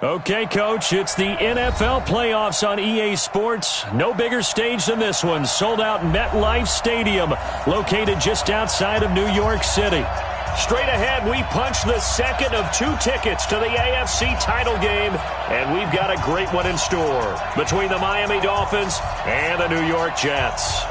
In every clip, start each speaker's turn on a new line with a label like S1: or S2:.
S1: Okay, Coach, it's the NFL playoffs on EA Sports. No bigger stage than this one. Sold out MetLife Stadium, located just outside of New York City. Straight ahead, we punch the second of 2 tickets to the AFC title game, and we've got a great one in store between the Miami Dolphins and the New York Jets.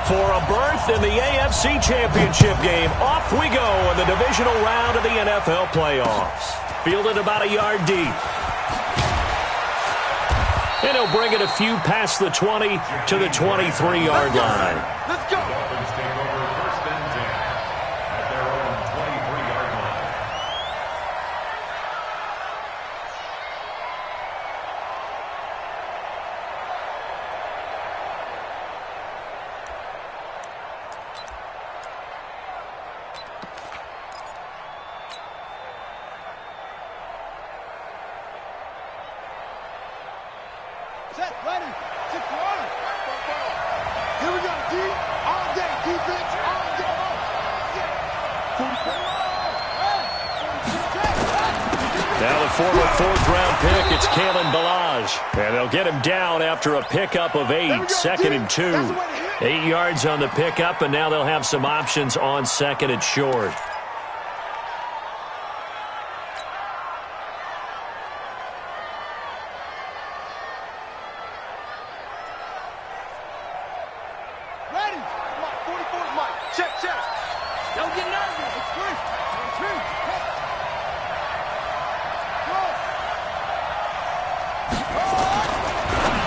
S1: For a berth in the AFC Championship game, off we go in the divisional round of the NFL playoffs. Fielded about a yard deep. And he'll bring it a few past the 20 to the 23-yard line.
S2: Let's go. Dolphins take over first and 10 at their own 23-yard line.
S3: Set, ready, set, run. Here we go, D. All day, defense, all day.
S1: Now the former 4th-round pick, it's Kalen Ballage. And they'll get him down after a pickup of 8, 2nd and 2. 8 yards on the pickup, and now they'll have some options on 2nd and short.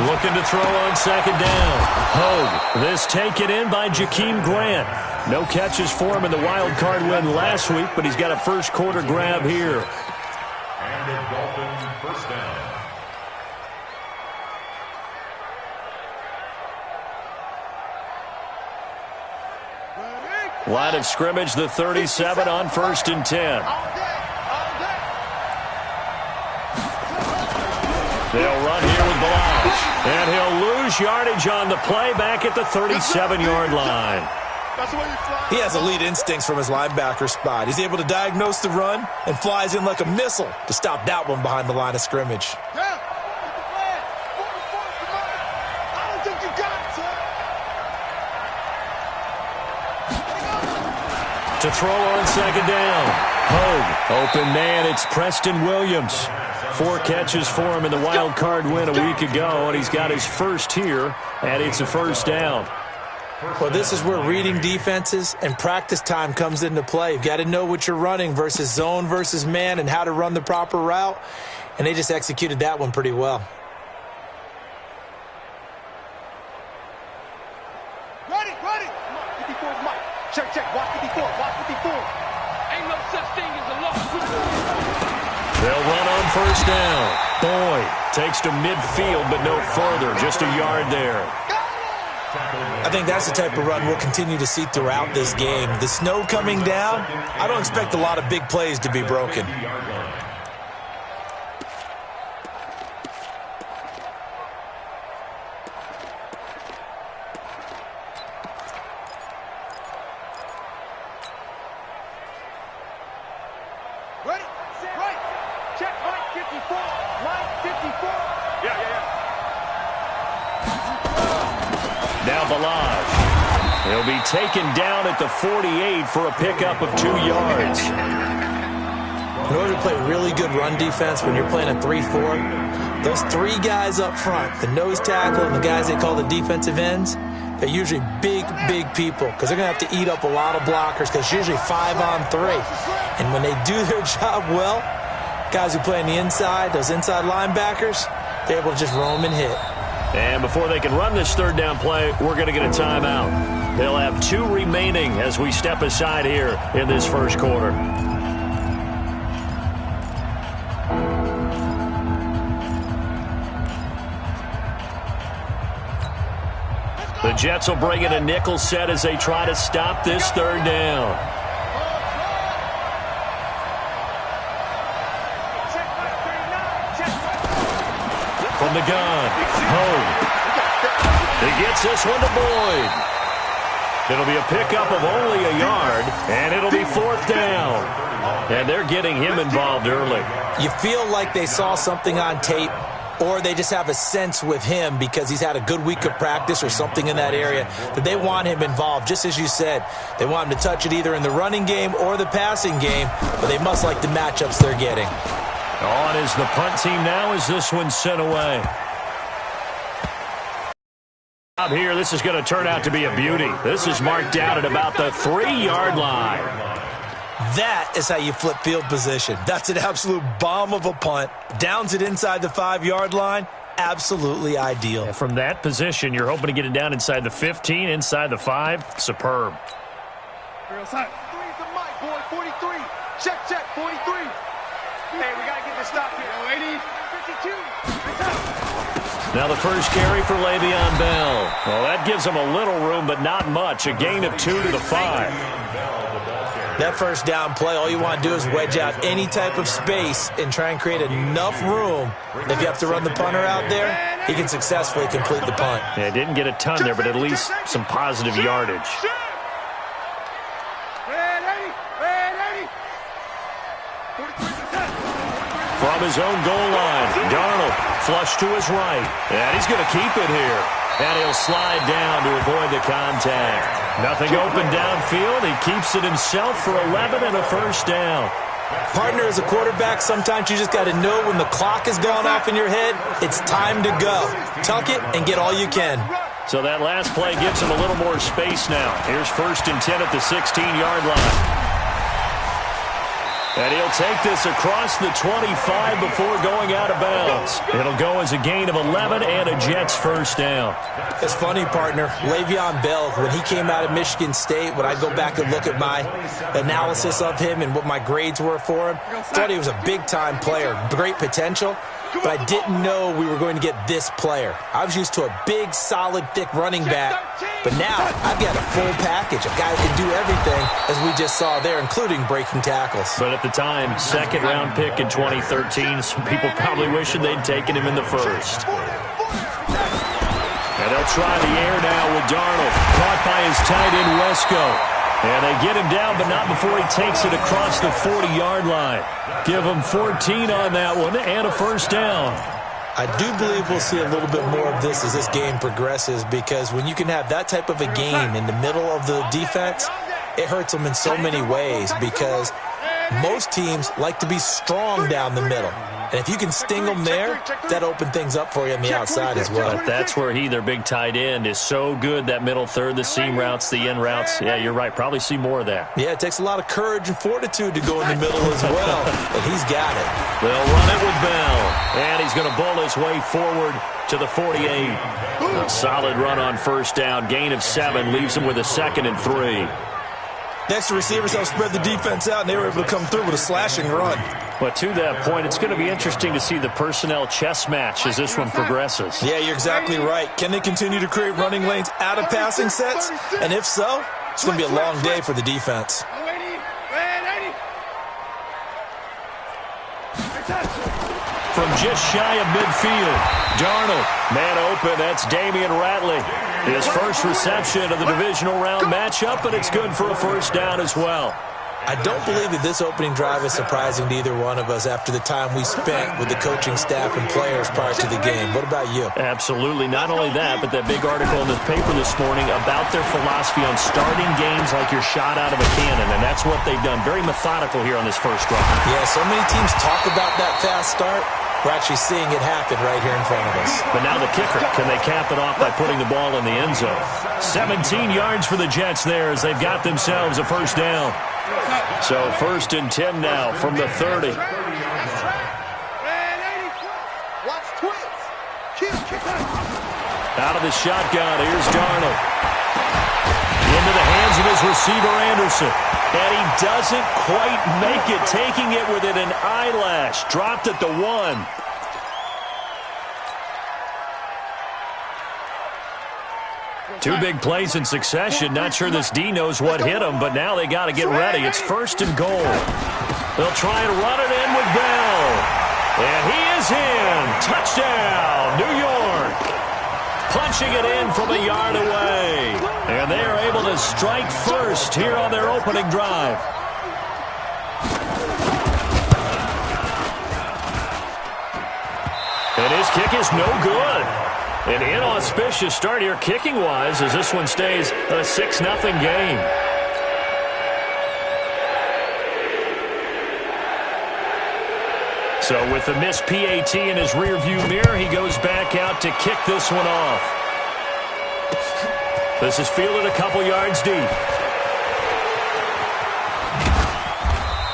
S1: Looking to throw on 2nd down. Hogue, this taken in by Jakeem Grant. No catches for him in the wild card win last week, but he's got a first quarter grab here.
S2: And the Dolphins first down.
S1: Line of scrimmage, the 37 on 1st and 10. They'll run here with Ballage. And he'll lose yardage on the play back at the 37-yard line.
S4: He has elite instincts from his linebacker spot. He's able to diagnose the run and flies in like a missile to stop that one behind the line of scrimmage.
S1: To throw on 2nd down. Hogue, open man, it's Preston Williams. 4 catches for him in the wild card win a week ago, and he's got his first here, and it's a first down.
S4: Well, this is where reading defenses and practice time comes into play. You've got to know what you're running versus zone versus man and how to run the proper route, and they just executed that one pretty well.
S3: Ready. 54 is Mike. Check. Watch 54. Ain't no such thing as a loss.
S1: They'll run on 1st down. Boyd takes to midfield, but no further, just a yard there.
S4: I think that's the type of run we'll continue to see throughout this game. The snow coming down, I don't expect a lot of big plays to be broken.
S3: Ready, set, right. Check, Mike 54. Mike 54. Yeah.
S1: Now Ballage. He'll be taken down at the 48 for a pickup of 2 yards.
S4: In order to play really good run defense when you're playing a 3-4, those 3 guys up front, the nose tackle and the guys they call the defensive ends, they're usually big people because they're going to have to eat up a lot of blockers because it's usually 5 on 3. And when they do their job well, guys who play on the inside, those inside linebackers, they're able to just roam and hit.
S1: And before they can run this 3rd down play, we're going to get a timeout. They'll have 2 remaining as we step aside here in this first quarter. The Jets will bring in a nickel set as they try to stop this 3rd down. from the gun. Home. He gets this one to Boyd. It'll be a pickup of only a yard, and it'll be 4th down. And they're getting him involved early.
S4: You feel like they saw something on tape, or they just have a sense with him because he's had a good week of practice or something in that area that they want him involved. Just as you said, they want him to touch it either in the running game or the passing game, but they must like the matchups they're getting.
S1: On is the punt team now as this one's sent away. Out here, this is going to turn out to be a beauty. This is marked down at about the 3-yard line.
S4: That is how you flip field position. That's an absolute bomb of a punt. Downs it inside the 5-yard line. Absolutely ideal.
S1: And from that position, you're hoping to get it down inside the 15, inside the 5. Superb.
S3: Three's the mic, boy. 43. Check, 43. Hey, we got to get this stop here. 80. 52.
S1: Now the first carry for Le'Veon Bell. Well, that gives him a little room, but not much. A gain of 2 to the 5.
S4: That first down play, all you want to do is wedge out any type of space and try and create enough room. If you have to run the punter out there, he can successfully complete the punt.
S1: Yeah, didn't get a ton there, but at least some positive yardage. From his own goal line, Darnold flush to his right. And he's going to keep it here. And he'll slide down to avoid the contact. Nothing open downfield. He keeps it himself for 11 and a first down.
S4: Partner, as a quarterback, sometimes you just got to know when the clock has gone off in your head, it's time to go. Tuck it and get all you can.
S1: So that last play gives him a little more space now. Here's 1st and 10 at the 16-yard line. And he'll take this across the 25 before going out of bounds. It'll go as a gain of 11 and a Jets first down.
S4: It's funny, partner. Le'Veon Bell, when he came out of Michigan State, when I go back and look at my analysis of him and what my grades were for him, thought he was a big-time player, great potential, but I didn't know we were going to get this player. I was used to a big, solid, thick running back, but now I've got a full package, a guy who can do everything, as we just saw there, including breaking tackles.
S1: But at the time, 2nd-round pick in 2013, some people probably wishing they'd taken him in the 1st. And they'll try the air now with Darnold. Caught by his tight end, Wesco. And they get him down, but not before he takes it across the 40-yard line. Give him 14 on that one and a first down.
S4: I do believe we'll see a little bit more of this as this game progresses, because when you can have that type of a gain in the middle of the defense, it hurts them in so many ways, because most teams like to be strong down the middle. And if you can sting them there, that opens things up for you on the outside as well.
S1: But that's where their big tight end, is so good, that middle third, the seam routes, the in routes. Yeah, you're right. Probably see more of that.
S4: Yeah, it takes a lot of courage and fortitude to go in the middle as well. And he's got it.
S1: They'll run it with Bell. And he's going to bowl his way forward to the 48. A solid run on first down. Gain of 7 leaves him with a 2nd and 3.
S4: Next, the receivers have spread the defense out, and they were able to come through with a slashing run.
S1: But to that point, it's going to be interesting to see the personnel chess match as this one progresses.
S4: Yeah, you're exactly right. Can they continue to create running lanes out of passing sets? And if so, it's going to be a long day for the defense.
S1: From just shy of midfield, Darnold, man open, that's Damian Ratley. His first reception of the divisional round matchup, and it's good for a first down as well.
S4: I don't believe that this opening drive is surprising to either one of us after the time we spent with the coaching staff and players prior to the game. What about you?
S1: Absolutely. Not only that, but that big article in the paper this morning about their philosophy on starting games like you're shot out of a cannon, and that's what they've done. Very methodical here on this first drive.
S4: Yeah, so many teams talk about that fast start. We're actually seeing it happen right here in front of us.
S1: But now the kicker, can they cap it off by putting the ball in the end zone? 17 yards for the Jets there as they've got themselves a first down. So 1st and 10 now from the 30. Out of the shotgun, here's Darnold. Into the hands of his receiver, Anderson. And he doesn't quite make it, taking it within an eyelash. Dropped at the 1. Two big plays in succession. Not sure this D knows what hit him, but now they got to get ready. It's 1st and goal. They'll try and run it in with Bell. And he is in. Touchdown, New York. Punching it in from a yard away. And they are able to strike first here on their opening drive. And his kick is no good. An inauspicious start here kicking-wise as this one stays a 6-0 game. So with the missed PAT in his rearview mirror, he goes back out to kick this one off. This is fielded a couple yards deep.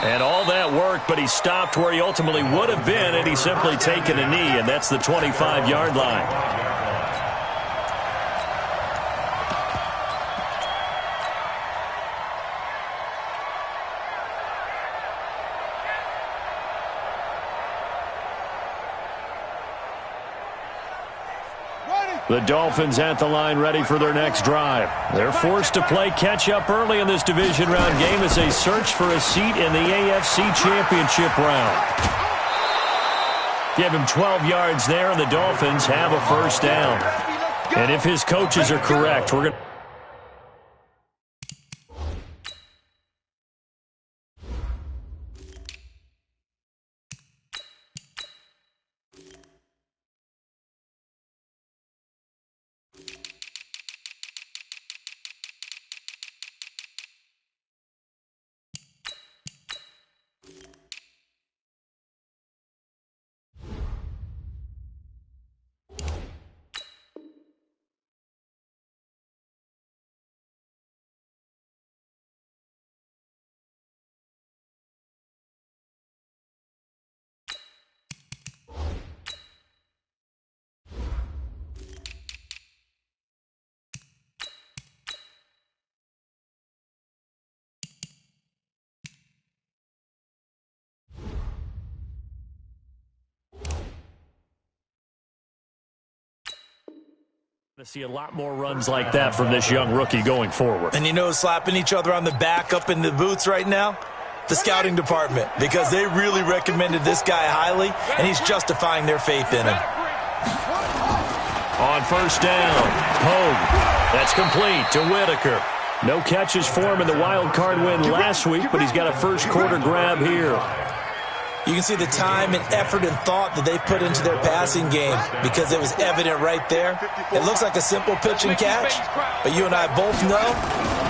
S1: And all that work, but he stopped where he ultimately would have been, and he's simply taken a knee, and that's the 25-yard line. The Dolphins at the line ready for their next drive. They're forced to play catch-up early in this division round game as they search for a seat in the AFC Championship round. Give him 12 yards there, and the Dolphins have a first down. And if his coaches are correct, we're going to... to see a lot more runs like that from this young rookie going forward.
S4: And you know, slapping each other on the back up in the boots right now? The scouting department, because they really recommended this guy highly, and he's justifying their faith in him.
S1: On first down, Pogue. That's complete to Whitaker. No catches for him in the wild card win last week, but he's got a first quarter grab here.
S4: You can see the time and effort and thought that they put into their passing game because it was evident right there. It looks like a simple pitch and catch, but you and I both know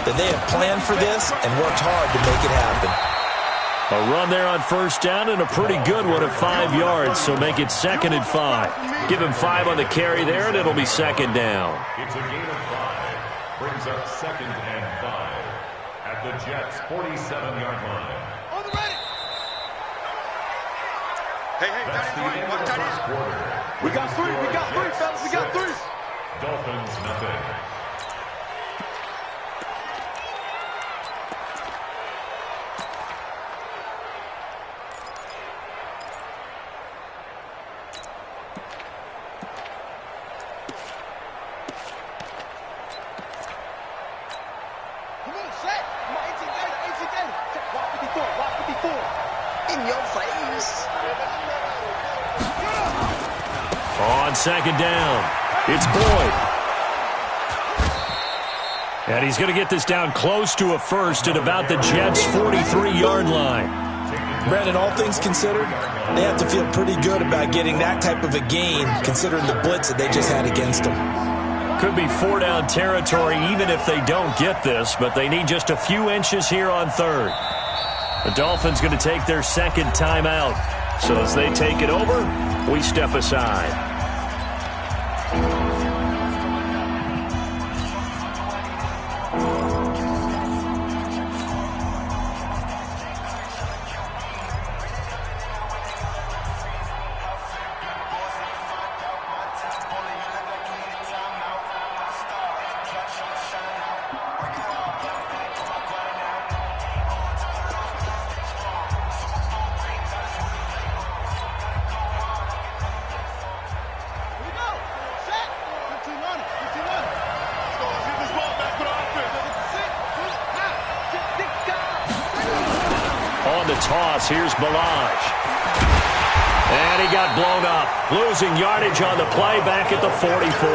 S4: that they have planned for this and worked hard to make it happen.
S1: A run there on first down and a pretty good one of 5 yards, so make it 2nd and 5. Give him 5 on the carry there, and it'll be 2nd down.
S2: It's a gain of 5. Brings up 2nd and 5 at the Jets' 47-yard line.
S3: On the ready. Hey,
S2: That's the end of the first quarter.
S3: We got three, fellas, we got 3.
S2: Dolphins, nothing.
S3: Come on, set. Come on, 18 data. Check, block 54. In your face.
S1: On 2nd down, it's Boyd. And he's going to get this down close to a first at about the Jets' 43-yard line.
S4: Brandon, all things considered, they have to feel pretty good about getting that type of a gain considering the blitz that they just had against them.
S1: Could be 4-down territory even if they don't get this, but they need just a few inches here on 3rd. The Dolphins going to take their 2nd timeout. So as they take it over, we step aside. Toss. Here's Balaj. And he got blown up, losing yardage on the play back at the 44.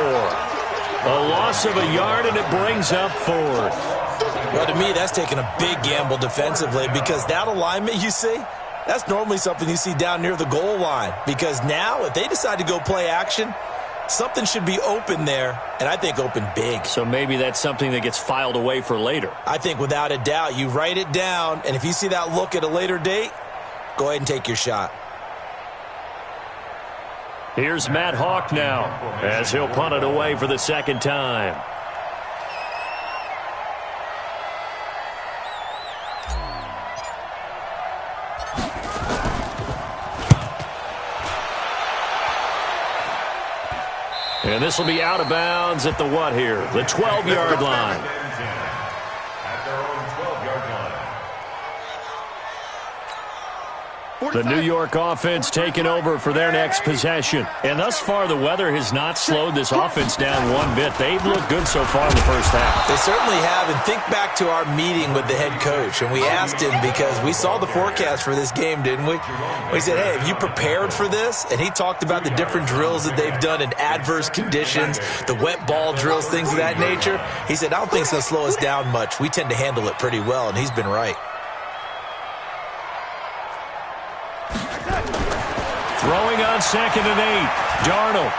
S1: A loss of a yard, and it brings up 4th.
S4: Well, to me, that's taking a big gamble defensively because that alignment you see, that's normally something you see down near the goal line. Because now, if they decide to go play action, something should be open there, and I think open big.
S1: So maybe that's something that gets filed away for later.
S4: I think without a doubt, you write it down, and if you see that look at a later date, go ahead and take your shot.
S1: Here's Matt Hawk now as he'll punt it away for the second time. And this will be out of bounds at the what here? The 12-yard line.
S2: At their own 12-yard line.
S1: The New York offense taking over for their next possession. And thus far, the weather has not slowed this offense down one bit. They've looked good so far in the first half.
S4: They certainly have. And think back to our meeting with the head coach. And we asked him because we saw the forecast for this game, didn't we? We said, hey, have you prepared for this? And he talked about the different drills that they've done in adverse conditions, the wet ball drills, things of that nature. He said, I don't think it's going to slow us down much. We tend to handle it pretty well, and he's been right.
S1: Throwing on 2nd and 8. Darnold.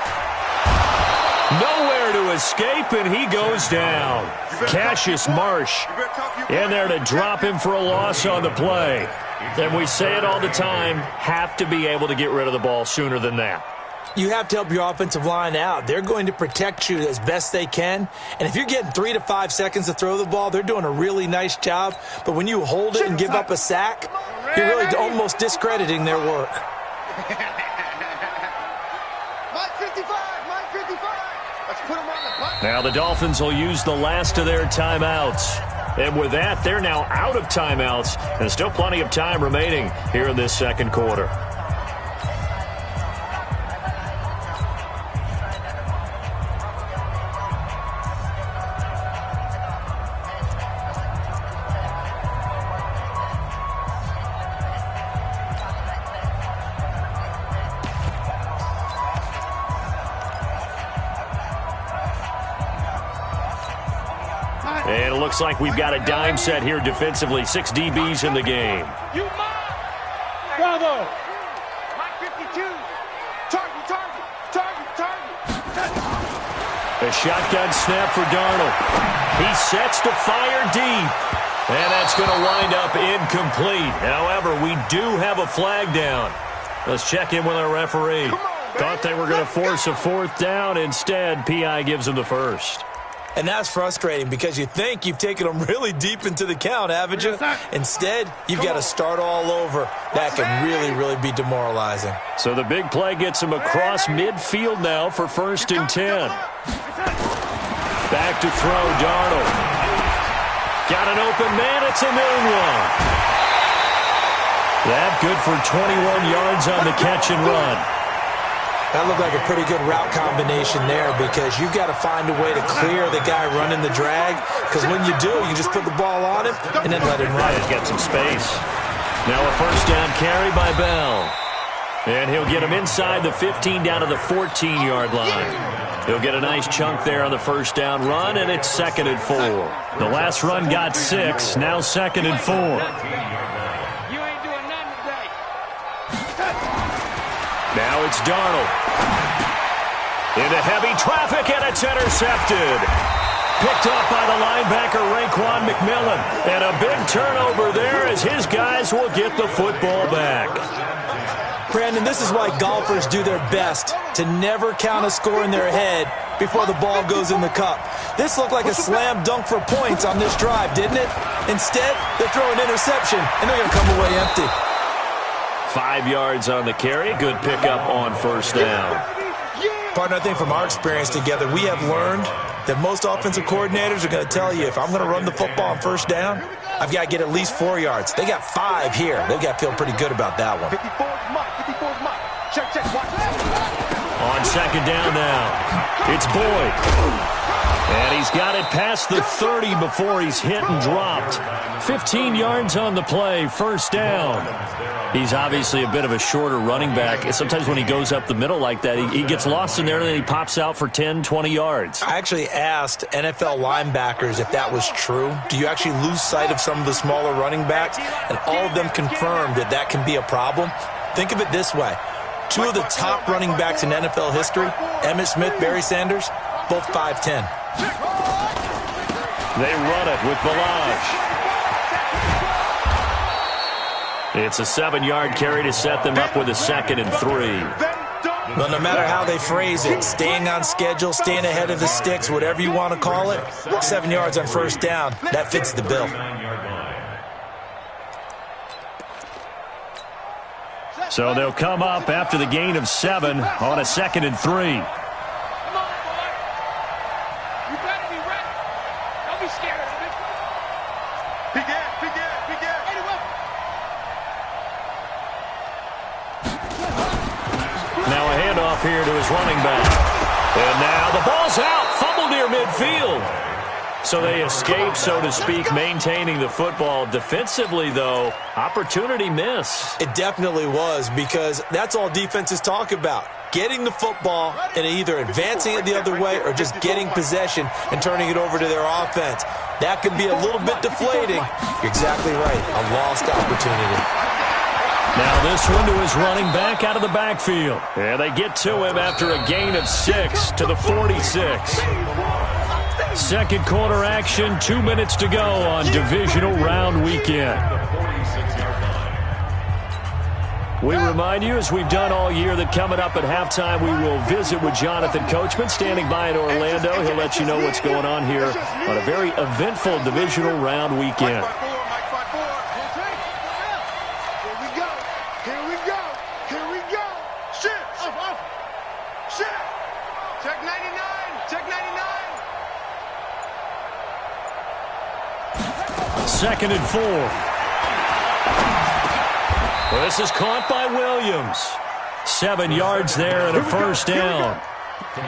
S1: Nowhere to escape, and he goes down. Cassius Marsh in there to drop him for a loss on the play. And we say it all the time, have to be able to get rid of the ball sooner than that.
S4: You have to help your offensive line out. They're going to protect you as best they can. And if you're getting 3 to 5 seconds to throw the ball, they're doing a really nice job. But when you hold it and give up a sack, you're really almost discrediting their work.
S1: Now the Dolphins will use the last of their timeouts. And with that, they're now out of timeouts. And still plenty of time remaining here in this second quarter. And it looks like we've got a dime set here defensively. 6 DBs in the game.
S3: Bravo. Mike 52. Target.
S1: A shotgun snap for Darnold. He sets to fire deep. And that's going to wind up incomplete. However, we do have a flag down. Let's check in with our referee. Thought they were going to force a 4th down. Instead, PI gives them the first.
S4: And that's frustrating because you think you've taken them really deep into the count, haven't you? Instead, you've got to start all over. That can really, really be demoralizing.
S1: So the big play gets him across midfield now for 1st and 10. Back to throw, Darnold. Got an open man, it's a noon one. That good for 21 yards on the catch and run.
S4: That looked like a pretty good route combination there because you've got to find a way to clear the guy running the drag because when you do, you just put the ball on him and then let him run.
S1: He's got some space. Now a 1st down carry by Bell. And he'll get him inside the 15 down to the 14-yard line. He'll get a nice chunk there on the 1st down run, and it's 2nd and 4. The last run got 6, now 2nd and 4. Now it's Darnold. Into heavy traffic, and it's intercepted. Picked off by the linebacker, Raekwon McMillan. And a big turnover there as his guys will get the football back.
S4: Brandon, this is why golfers do their best to never count a score in their head before the ball goes in the cup. This looked like a slam dunk for points on this drive, didn't it? Instead, they throw an interception, and they're going to come away empty.
S1: 5 yards on the carry. Good pickup on 1st down.
S4: Partner, I think from our experience together, we have learned that most offensive coordinators are going to tell you, if I'm going to run the football on 1st down, I've got to get at least 4 yards. They got 5 here. They've got to feel pretty good about that one.
S3: 54's Mike. Check. Watch.
S1: On 2nd down now, it's Boyd. And he's got it past the 30 before he's hit and dropped. 15 yards on the play, first down. He's obviously a bit of a shorter running back. Sometimes when he goes up the middle like that, he gets lost in there and then he pops out for 10, 20 yards.
S4: I actually asked NFL linebackers if that was true. Do you actually lose sight of some of the smaller running backs? And all of them confirmed that that can be a problem. Think of it this way. Two of the top running backs in NFL history, Emmitt Smith, Barry Sanders, both 5'10".
S1: They run it with Balaj. It's a 7-yard carry to set them up with a 2nd and 3.
S4: Well, no matter how they phrase it, staying on schedule, staying ahead of the sticks, whatever you want to call it, 7 yards on first down, that fits the bill.
S1: So they'll come up after the gain of 7 on a 2nd and 3. Here to his running back. And now the ball's out. Fumble near midfield. So they escape, so to speak, maintaining the football. Defensively, though, opportunity miss.
S4: It definitely was, because that's all defenses talk about. Getting the football and either advancing it the other way or just getting possession and turning it over to their offense. That can be a little bit deflating. You're exactly right. A lost opportunity.
S1: Now this one to his running back out of the backfield. And they get to him after a gain of 6 to the 46. Second quarter action, 2 minutes to go on divisional round weekend. We remind you, as we've done all year, that coming up at halftime, we will visit with Jonathan Coachman, standing by in Orlando. He'll let you know what's going on here on a very eventful divisional round weekend. Second and 4. Well, this is caught by Williams. 7 yards there and a first down.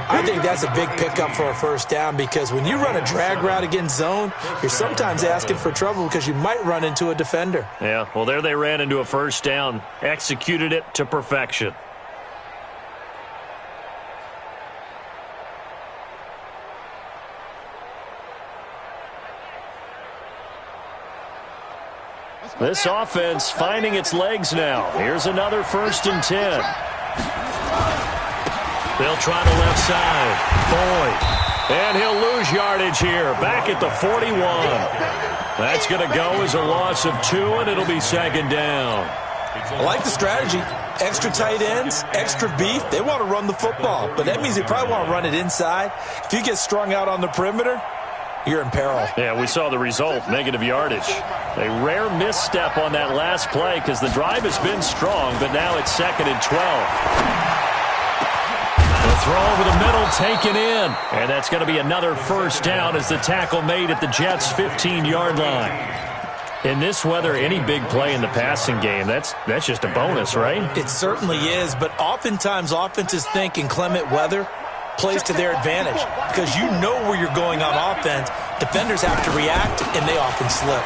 S4: I think that's a big pickup for a first down, because when you run a drag route against zone, you're sometimes asking for trouble because you might run into a defender.
S1: Yeah, well, there they ran into a first down. Executed it to perfection. This offense finding its legs now. Here's another 1st and 10. They'll try the left side. Boyd. And he'll lose yardage here. Back at the 41. That's going to go as a loss of 2, and it'll be 2nd down.
S4: I like the strategy. Extra tight ends, extra beef. They want to run the football, but that means they probably want to run it inside. If you get strung out on the perimeter, you're in peril.
S1: Yeah, we saw the result, negative yardage. A rare misstep on that last play because the drive has been strong, but now it's 2nd and 12. The throw over the middle taken in, and that's going to be another first down as the tackle made at the Jets' 15-yard line. In this weather, any big play in the passing game, that's just a bonus, right?
S4: It certainly is, but oftentimes offenses think inclement weather plays to their advantage, because you know where you're going on offense. Defenders have to react, and they often slip.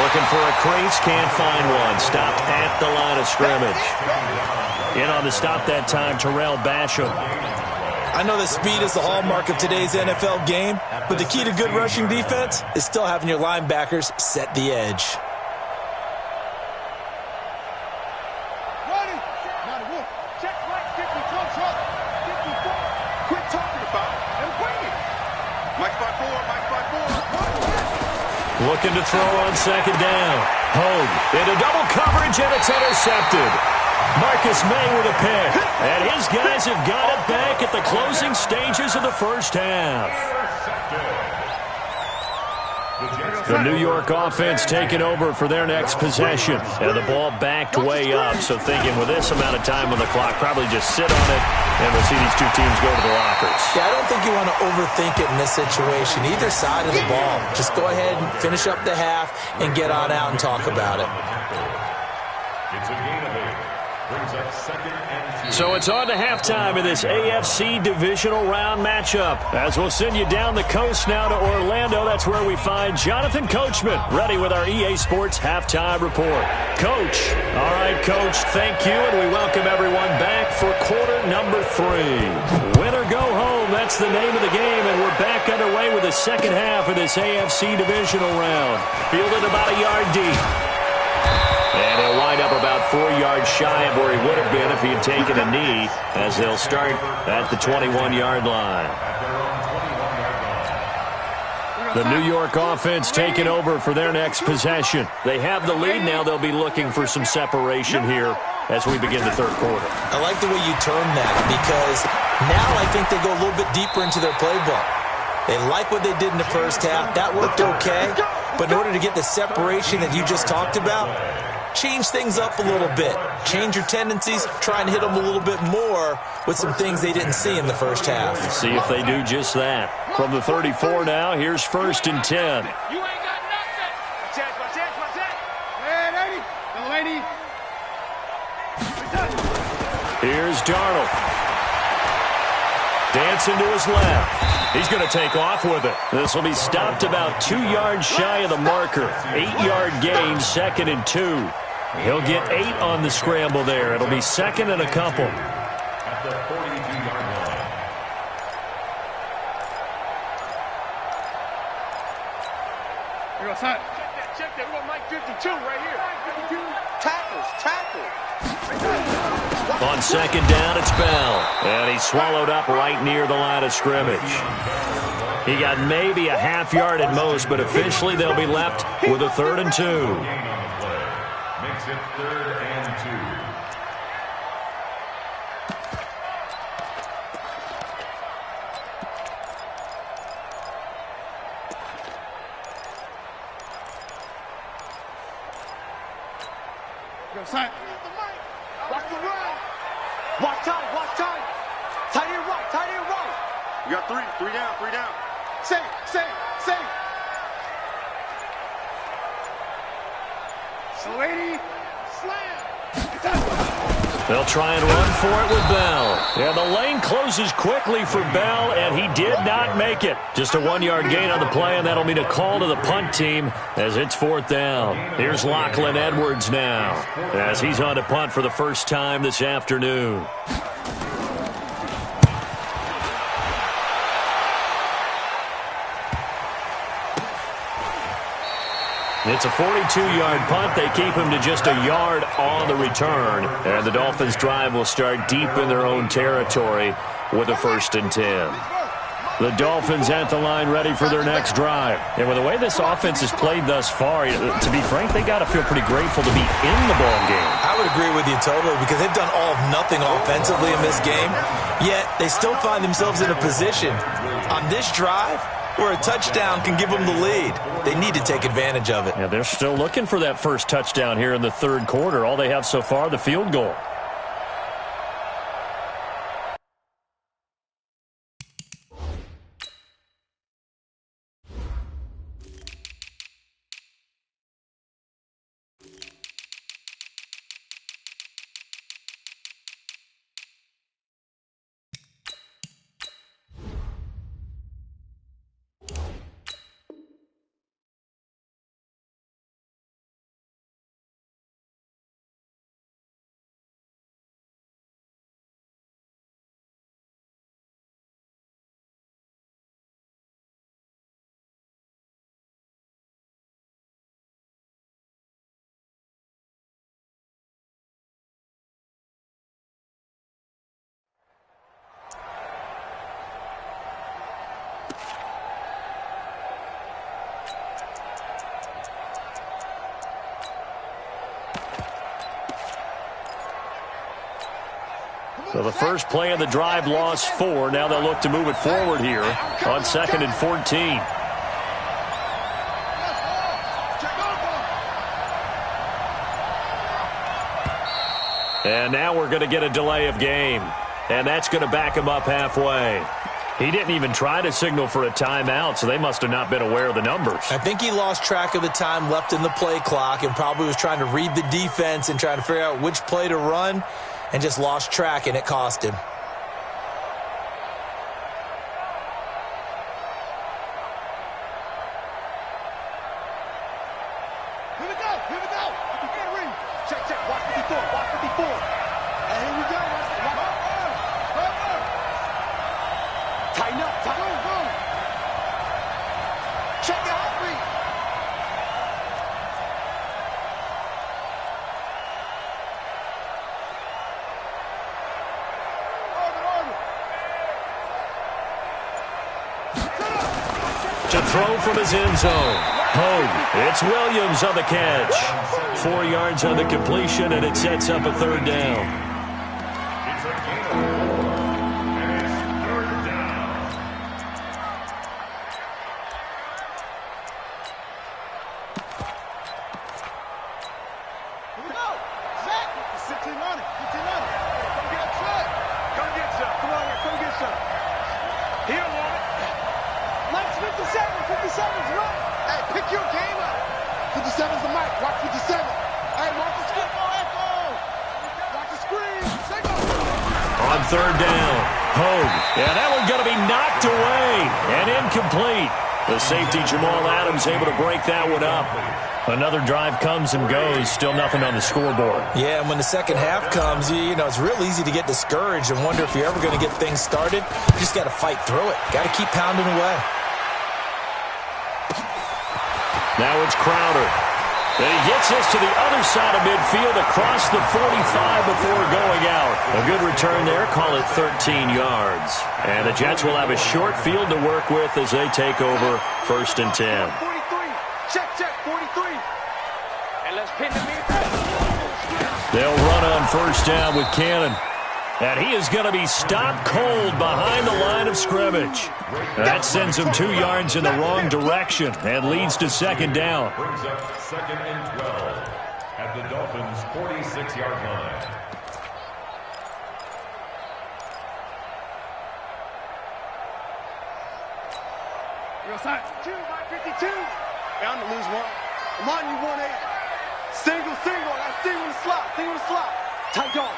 S1: Looking for a crease, can't find one. Stopped at the line of scrimmage. In on the stop that time, Terrell Basham.
S4: I know that speed is the hallmark of today's NFL game, but the key to good rushing defense is still having your linebackers set the edge.
S1: Looking to throw on 2nd down. Hogue into double coverage, and it's intercepted. Marcus May with a pick. And his guys have got it back at the closing stages of the first half. The New York offense taking over for their next possession. And the ball backed way up. So thinking with this amount of time on the clock, probably just sit on it, and we'll see these two teams go to the lockers.
S4: Yeah, I don't think you want to overthink it in this situation. Either side of the ball. Just go ahead and finish up the half and get on out and talk about it.
S2: It's a gain of 8. brings up second and 2.
S1: So it's on to halftime in this AFC divisional round matchup. As we'll send you down the coast now to Orlando, that's where we find Jonathan Coachman, ready with our EA Sports halftime report. Coach. All right, Coach, thank you, and we welcome everyone back for quarter number 3. Win or go home, that's the name of the game, and we're back underway with the second half of this AFC divisional round. Fielded about a yard deep. And he'll wind up about 4 yards shy of where he would have been if he had taken a knee, as they'll start at the 21-yard line. The New York offense taking over for their next possession. They have the lead now. They'll be looking for some separation here as we begin the third quarter.
S4: I like the way you term that, because now I think they go a little bit deeper into their playbook. They like what they did in the first half. That worked okay. But in order to get the separation that you just talked about, change things up a little bit. Change your tendencies, try and hit them a little bit more with some things they didn't see in the first half.
S1: Let's see if they do just that. From the 34 now, here's 1st and 10.
S3: You ain't got nothing. Watch it. Hey, lady.
S1: Here's Darnold. Dancing to his left. He's going to take off with it. This will be stopped about 2 yards shy of the marker. 8-yard gain, 2nd and 2. He'll get 8 on the scramble there. It'll be 2nd and a couple.
S2: At the 42-yard line.
S3: Here goes Hunt. Check that. We got Mike 52 right here. Tackle.
S1: On 2nd down, it's Bell. And he's swallowed up right near the line of scrimmage. He got maybe a half yard at most, but officially they'll be left with a 3rd and 2.
S2: Makes it 3rd and 2.
S3: Watch the run. Watch time. Tight end right. You got 3 down. Safe. Slaney, slam.
S1: They'll try and run for it with Bell. And the lane closes quickly for Bell, and he did not make it. Just a 1-yard gain on the play, and that'll mean a call to the punt team as it's 4th down. Here's Lachlan Edwards now as he's on to punt for the first time this afternoon. It's a 42-yard punt. They keep him to just a yard on the return. And the Dolphins' drive will start deep in their own territory with a 1st and 10. The Dolphins at the line ready for their next drive. And with the way this offense has played thus far, to be frank, they got to feel pretty grateful to be in the ball game.
S4: I would agree with you totally, because they've done all of nothing offensively in this game, yet they still find themselves in a position on this drive where a touchdown can give them the lead. They need to take advantage of it.
S1: Yeah, they're still looking for that first touchdown here in the third quarter. All they have so far, the field goal. So the first play of the drive lost 4. Now they'll look to move it forward here on 2nd and 14. And now we're going to get a delay of game. And that's going to back him up halfway. He didn't even try to signal for a timeout, so they must have not been aware of the numbers.
S4: I think he lost track of the time left in the play clock and probably was trying to read the defense and trying to figure out which play to run and just lost track, and it cost him.
S3: Here we go. Check, watch 54. And here we go. Tighten up, go. Check the heartbeat.
S1: To throw from his end zone. Hogue. It's Williams on the catch. 4 yards on the completion, and it sets up a third down.
S2: It's a gain of 4, and it's third down.
S3: Here we go. Set. 15 on it. Come get some. Come on here. Come get some. He don't want it. Mike's 57's right. Hey, pick your game up. 57's the mic. Watch 57. Hey, watch the skip. Echo. Watch the screen.
S1: On third down, Hogue. Yeah, that one's going to be knocked away and incomplete. The safety, Jamal Adams, able to break that one up. Another drive comes and goes, still nothing on the scoreboard.
S4: Yeah, and when the second half comes, you know, it's real easy to get discouraged and wonder if you're ever going to get things started. You just got to fight through it. Got to keep pounding away.
S1: Now it's Crowder. And he gets this to the other side of midfield across the 45 before going out. A good return there, call it 13 yards. And the Jets will have a short field to work with as they take over 1st and 10.
S3: 43. Check, 43. And let's pin the
S1: They'll run on first down with Cannon. And he is going to be stopped cold behind the line of scrimmage. That sends him 2 yards in the wrong direction and leads to second down.
S2: Brings up 2nd and 12 at the Dolphins' 46-yard line.
S3: Real side. 52. Bound to lose one. I'm on you, 1-8. Single. That's single to slot. Tight dog.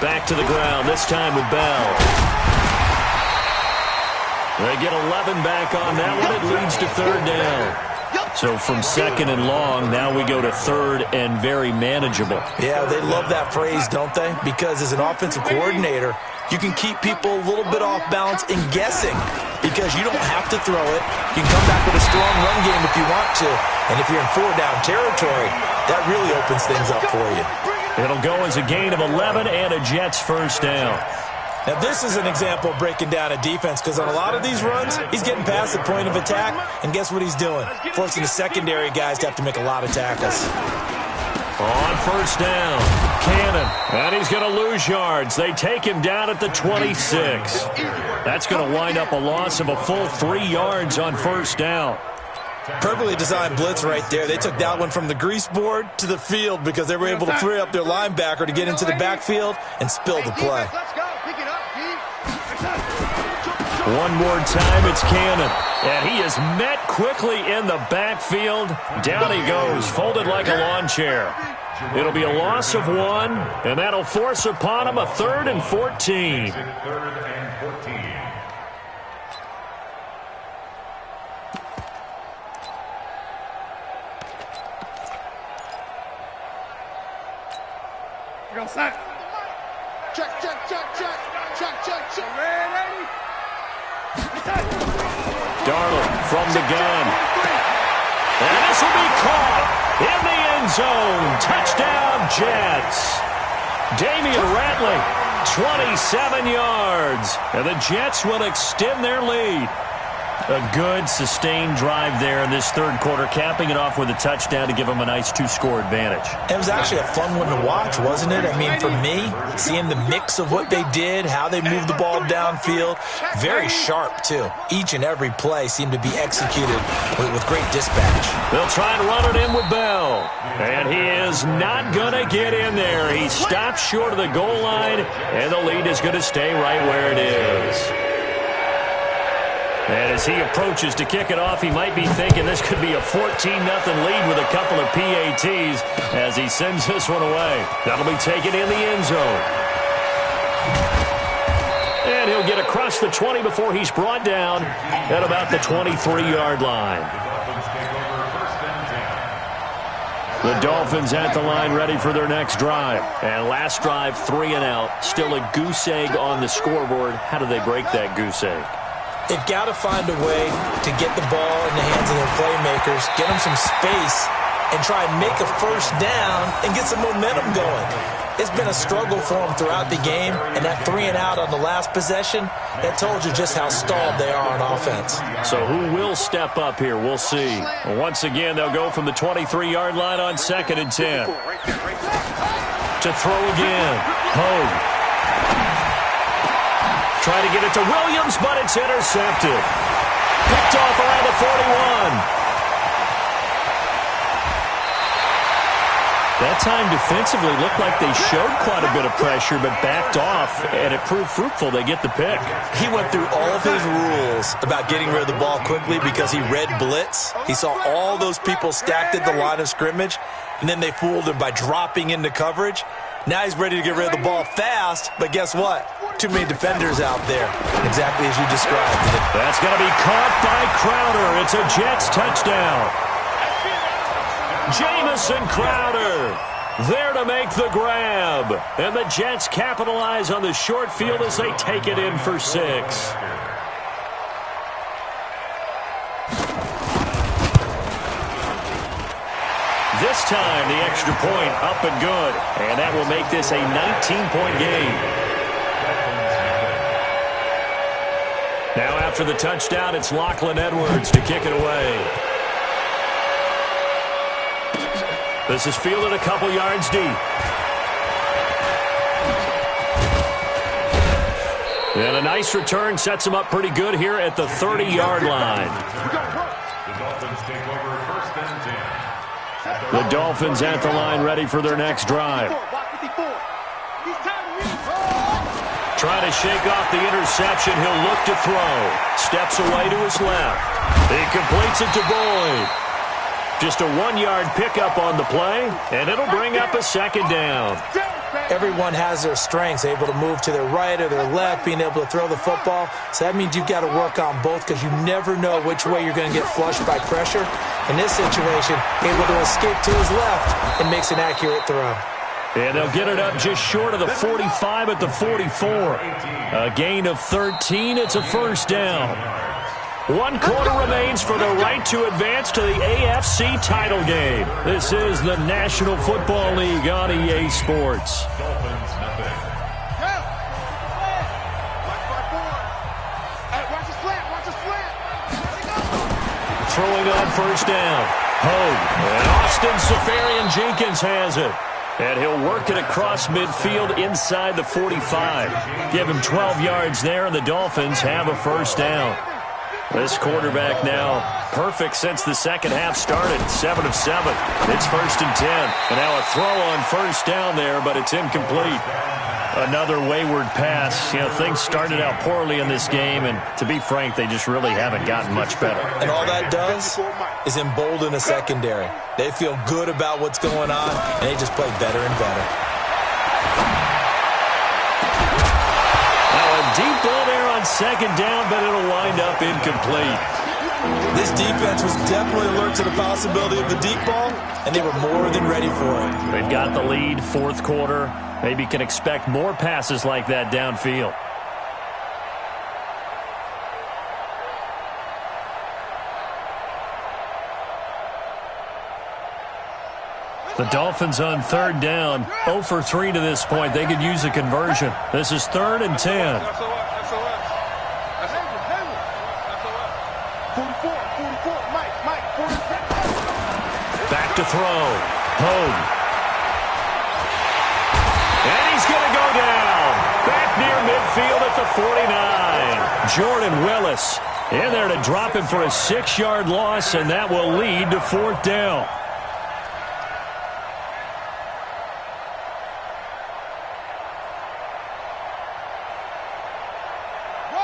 S1: Back to the ground, this time with Bell. They get 11 back on that one. It leads to third down. So from second and long, now we go to third and very manageable.
S4: Yeah, they love that phrase, don't they? Because as an offensive coordinator, you can keep people a little bit off balance and guessing because you don't have to throw it. You can come back with a strong run game if you want to. And if you're in 4-down territory, that really opens things up for you.
S1: It'll go as a gain of 11 and a Jets first down.
S4: Now, this is an example of breaking down a defense because on a lot of these runs, he's getting past the point of attack, and guess what he's doing? Forcing the secondary guys to have to make a lot of tackles.
S1: On first down, Cannon, and he's going to lose yards. They take him down at the 26. That's going to wind up a loss of a full 3 yards on first down.
S4: Perfectly designed blitz right there. They took that one from the grease board to the field because they were able to free up their linebacker to get into the backfield and spill the play.
S1: One more time, it's Cannon. And he is met quickly in the backfield. Down he goes, folded like a lawn chair. It'll be a loss of 1, and that'll force upon him a 3rd and 14.
S2: 3rd and 14.
S3: Go set. Check. Ready?
S1: Darnold from the gun. And this will be caught in the end zone. Touchdown, Jets. Damian Ratley, 27 yards. And the Jets will extend their lead. A good, sustained drive there in this third quarter, capping it off with a touchdown to give them a nice 2-score advantage.
S4: It was actually a fun one to watch, wasn't it? I mean, for me, seeing the mix of what they did, how they moved the ball downfield, very sharp, too. Each and every play seemed to be executed with great dispatch.
S1: They'll try and run it in with Bell. And he is not going to get in there. He stops short of the goal line, and the lead is going to stay right where it is. And as he approaches to kick it off, he might be thinking this could be a 14-0 lead with a couple of PATs as he sends this one away. That'll be taken in the end zone. And he'll get across the 20 before he's brought down at about the 23-yard line. The Dolphins at the line ready for their next drive. And last drive, 3 and out. Still a goose egg on the scoreboard. How do they break that goose egg?
S4: They've got to find a way to get the ball in the hands of their playmakers, get them some space, and try and make a first down and get some momentum going. It's been a struggle for them throughout the game, and that 3 and out on the last possession, that told you just how stalled they are on offense.
S1: So who will step up here? We'll see. Once again, they'll go from the 23-yard line on 2nd and 10. To throw again. Hogue. Try to get it to Williams, but it's intercepted. Picked off around the 41. That time defensively looked like they showed quite a bit of pressure, but backed off, and it proved fruitful. They get the pick.
S4: He went through all of his rules about getting rid of the ball quickly because he read blitz. He saw all those people stacked at the line of scrimmage, and then they fooled him by dropping into coverage. Now he's ready to get rid of the ball fast, but guess what? Too many defenders out there, exactly as you described.
S1: That's going to be caught by Crowder. It's a Jets touchdown. Jamison Crowder there to make the grab. And the Jets capitalize on the short field as they take it in for 6. This time, the extra point up and good. And that will make this a 19-point game. Now after the touchdown, it's Lachlan Edwards to kick it away. This is fielded a couple yards deep. And a nice return sets him up pretty good here at the 30-yard line. The Dolphins at the line ready for their next drive. Trying to shake off the interception. He'll look to throw. Steps away to his left. He completes it to Boyd. Just a 1-yard pickup on the play, and it'll bring up a 2nd down.
S4: Everyone has their strengths, able to move to their right or their left, being able to throw the football. So that means you've got to work on both because you never know which way you're going to get flushed by pressure. In this situation, able to escape to his left and makes an accurate throw.
S1: And they'll get it up just short of the 45 at the 44. A gain of 13. It's a first down. 1 quarter remains for the right to advance to the AFC title game. This is the National Football League on EA Sports. Throwing on first down. Hogue. And Austin Safarian-Jenkins has it. And he'll work it across midfield inside the 45. Give him 12 yards there, and the Dolphins have a first down. This quarterback now perfect since the second half started. 7 of 7. It's 1st and 10. And now a throw on first down there, but it's incomplete. Another wayward pass. You know, things started out poorly in this game, and to be frank, they just really haven't gotten much better.
S4: And all that does is embolden a secondary. They feel good about what's going on, and they just play better and better.
S1: Now a deep ball there on 2nd down, but it'll wind up incomplete.
S4: This defense was definitely alert to the possibility of the deep ball, and they were more than ready for it.
S1: They've got the lead, 4th quarter. Maybe can expect more passes like that downfield. The Dolphins on 3rd down, 0 for 3 to this point. They could use a conversion. This is 3rd and 10. back to throw. Hogue. And he's going to go down. Back near midfield at the 49. Jordan Willis in there to drop him for a 6-yard loss, and that will lead to 4th down.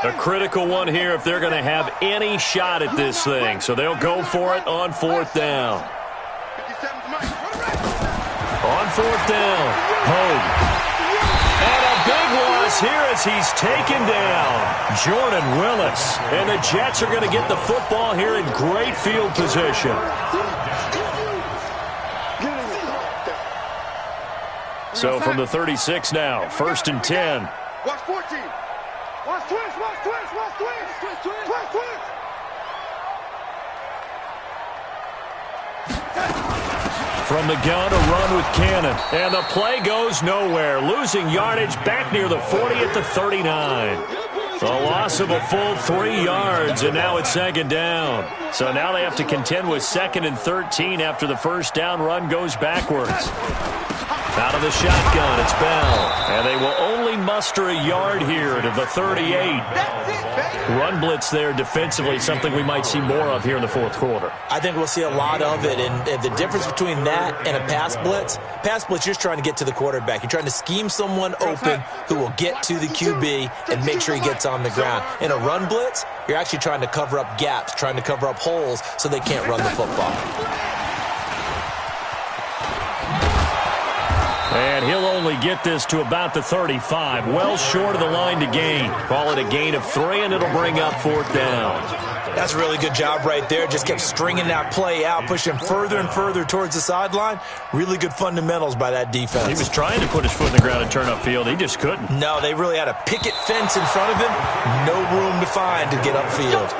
S1: A critical one here if they're going to have any shot at this thing. So they'll go for it on 4th down. On 4th down, Hogue. And a big loss here as he's taken down. Jordan Willis. And the Jets are going to get the football here in great field position. So from the 36 now, 1st and 10.
S3: Watch 14. Watch twins, watch twins, watch twins, watch twins.
S1: From the gun, a run with Cannon. And the play goes nowhere. Losing yardage back near the 40 at the 39. A loss of a full 3 yards, and now it's 2nd down. So now they have to contend with 2nd and 13 after the 1st down run goes backwards. Out of the shotgun, it's Bell. And they will only muster a yard here to the 38. Run blitz there defensively, something we might see more of here in the 4th quarter.
S4: I think we'll see a lot of it. And the difference between that and a pass blitz, you're just trying to get to the quarterback. You're trying to scheme someone open who will get to the QB and make sure he gets on the ground. In a run blitz, you're actually trying to cover up gaps, trying to cover up holes so they can't run the football.
S1: And he'll only get this to about the 35, well short of the line to gain. Call it a gain of 3, and it'll bring up 4th down.
S4: That's a really good job right there. Just kept stringing that play out, pushing further and further towards the sideline. Really good fundamentals by that defense.
S1: He was trying to put his foot in the ground and turn upfield. He just couldn't.
S4: No, they really had a picket fence in front of him. No room to find to get upfield.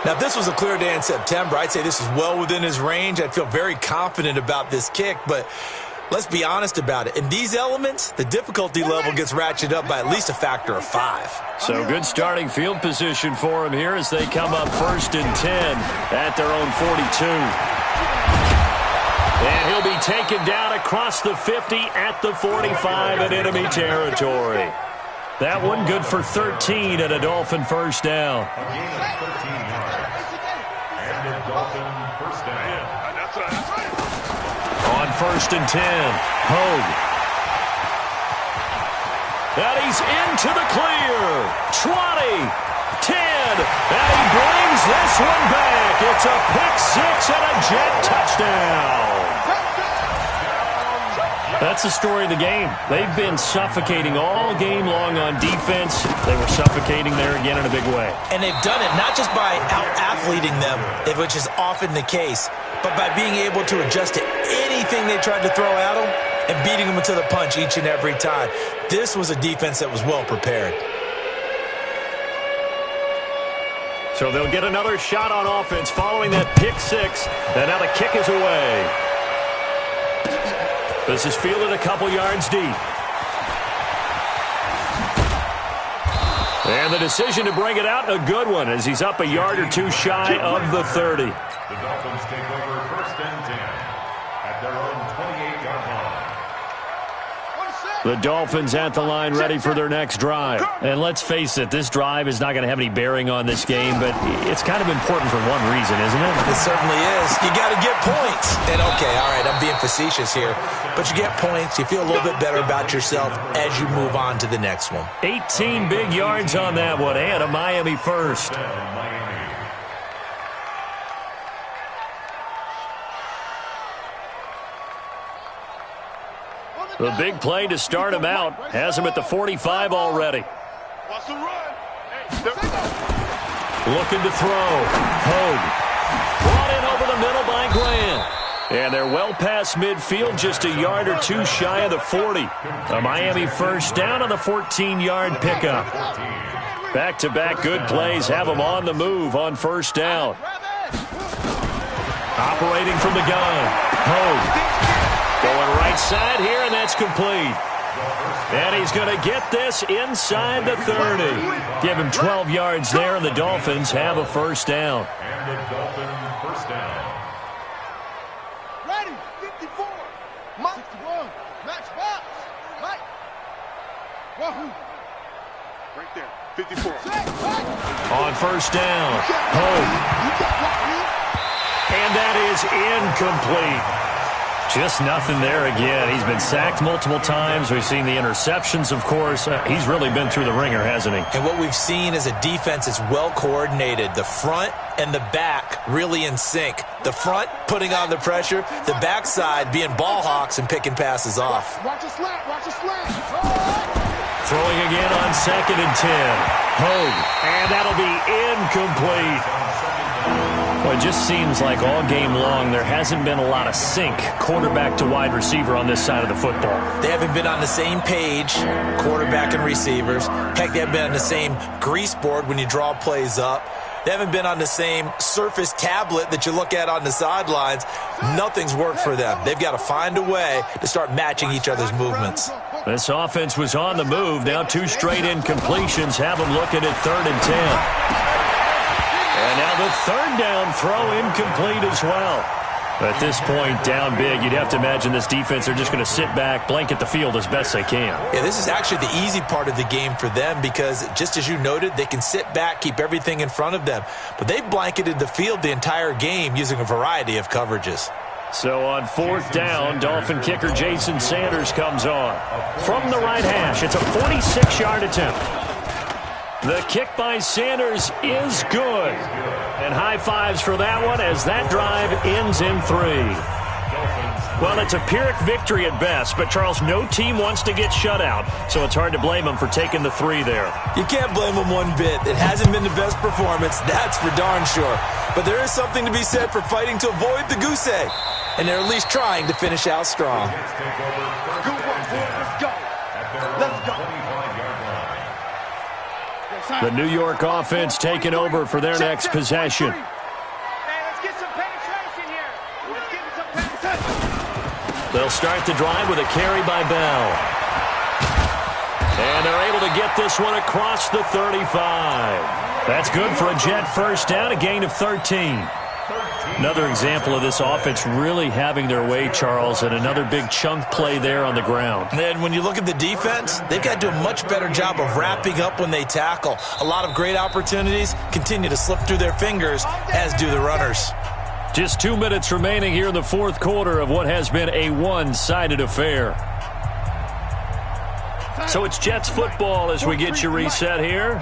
S4: Now, if this was a clear day in September, I'd say this is well within his range. I'd feel very confident about this kick, but let's be honest about it. In these elements, the difficulty level gets ratcheted up by at least a factor of 5.
S1: So good starting field position for him here as they come up 1st and 10 at their own 42. And he'll be taken down across the 50 at the 45 in enemy territory. That one good for 13 and a Dolphin 1st down.
S2: And a Dolphin 1st down.
S1: On 1st and 10, Hogue. And he's into the clear. 20, 10, and he brings this one back. It's a pick-6 and a Jet touchdown. That's the story of the game. They've been suffocating all game long on defense. They were suffocating there again in a big way.
S4: And they've done it not just by out-athleting them, which is often the case, but by being able to adjust to anything they tried to throw at them and beating them to the punch each and every time. This was a defense that was well prepared.
S1: So they'll get another shot on offense following that pick-6, and now the kick is away. This is fielded a couple yards deep. And the decision to bring it out, a good one, as he's up a yard or 2 shy of the 30.
S2: The Dolphins take over 1st and 10 at their own 28-yard line.
S1: The Dolphins at the line ready for their next drive. And let's face it, this drive is not going to have any bearing on this game, but it's kind of important for one reason, isn't it?
S4: It certainly is. You got to get points. And okay, all right, I'm being facetious here, but you get points. You feel a little bit better about yourself as you move on to the next one.
S1: 18 big yards on that one, and a Miami 1st. The big play to start him out has him at the 45 already. Looking to throw. Hogue. Brought in over the middle by Grant. And they're well past midfield, just a yard or 2 shy of the 40. A Miami 1st down on the 14-yard pickup. Back-to-back good plays have them on the move on 1st down. Operating from the gun. Hogue. Going right side here, and that's complete. And he's going to get this inside the 30. Give him 12 yards there, and the Dolphins have a 1st down.
S2: And the Dolphin 1st down.
S3: 54. Mike. 61. Match box. Mike. Wahoo. Right there. 54.
S1: On first down. Home. And that is incomplete. Just nothing there again. He's been sacked multiple times. We've seen the interceptions, of course. He's really been through the ringer, hasn't he?
S4: And what we've seen is a defense that's well coordinated. The front and the back really in sync. The front putting on the pressure. The backside being ball hawks and picking passes off.
S3: Watch a slant. Watch a slant.
S1: Throwing again on 2nd and 10. Hogue. And that'll be incomplete. Well, it just seems like all game long there hasn't been a lot of sync quarterback to wide receiver on this side of the football.
S4: They haven't been on the same page, quarterback and receivers. Heck, they haven't been on the same grease board when you draw plays up. They haven't been on the same surface tablet that you look at on the sidelines. Nothing's worked for them. They've got to find a way to start matching each other's movements.
S1: This offense was on the move. Now 2 straight incompletions have them looking at 3rd and 10. And now the 3rd down throw incomplete as well. At this point, down big, you'd have to imagine this defense are just going to sit back, blanket the field as best they can.
S4: Yeah, this is actually the easy part of the game for them because, just as you noted, they can sit back, keep everything in front of them. But they've blanketed the field the entire game using a variety of coverages.
S1: So on 4th down, Dolphin kicker Jason Sanders comes on. From the right hash, it's a 46-yard attempt. The kick by Sanders is good. And high fives for that one as that drive ends in 3. Well, it's a Pyrrhic victory at best, but, Charles, no team wants to get shut out, so it's hard to blame them for taking the 3 there.
S4: You can't blame them one bit. It hasn't been the best performance, that's for darn sure. But there is something to be said for fighting to avoid the goose egg, and they're at least trying to finish out strong.
S3: Good work, boy. Let's go. Let's go.
S1: The New York offense taking over for their next possession.
S3: Hey, let's get some penetration here. Let's get some penetration.
S1: They'll start the drive with a carry by Bell. And they're able to get this one across the 35. That's good for a Jet first down, a gain of 13. Another example of this offense really having their way, Charles, and another big chunk play there on the ground.
S4: And then when you look at the defense, they've got to do a much better job of wrapping up when they tackle. A lot of great opportunities continue to slip through their fingers, as do the runners.
S1: Just 2 minutes remaining here in the 4th quarter of what has been a one-sided affair. So it's Jets football as we get you reset here.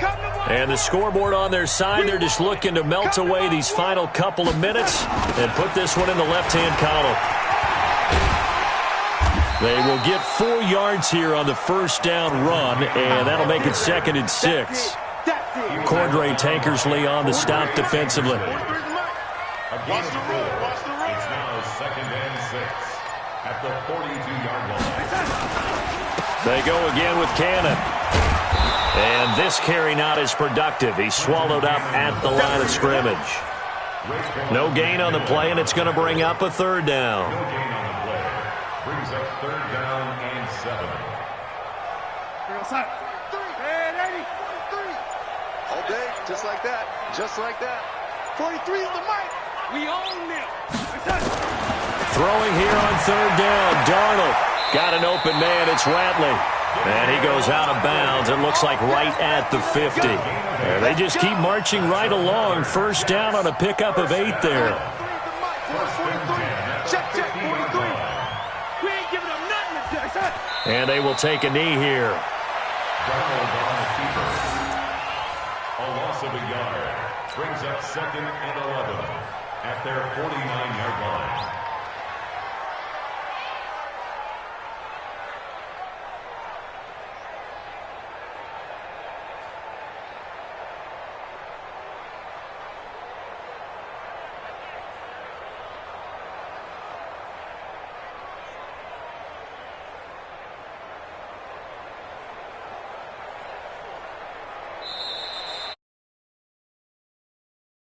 S1: And the scoreboard on their side, they're just looking to melt away these final couple of minutes and put this one in the left-hand column. They will get 4 yards here on the first down run, and that'll make it 2nd and 6. Cordray Tankersley on the stop defensively.
S2: Watch the road. Watch the road. It's now 2nd and 6 at the 42-yard line.
S1: They go again with Cannon. And this carry not as productive. He's swallowed up at the line of scrimmage. No gain on the play, and it's going to bring up a 3rd down.
S2: No gain on the play. Brings up 3rd down and 7.
S3: All day, just like that. Just like that. 43 on the mic. We own them.
S1: Throwing here on 3rd down. Darnold got an open man. It's Ratley. And he goes out of bounds. It looks like right at the 50. And they just keep marching right along. First down on a pickup of 8 there.
S3: Check, 43. We ain't giving them nothing.
S1: And they will take a knee here.
S2: Darnold on the keeper. A loss of a yard. Brings up 2nd and 11 at their 49-yard line.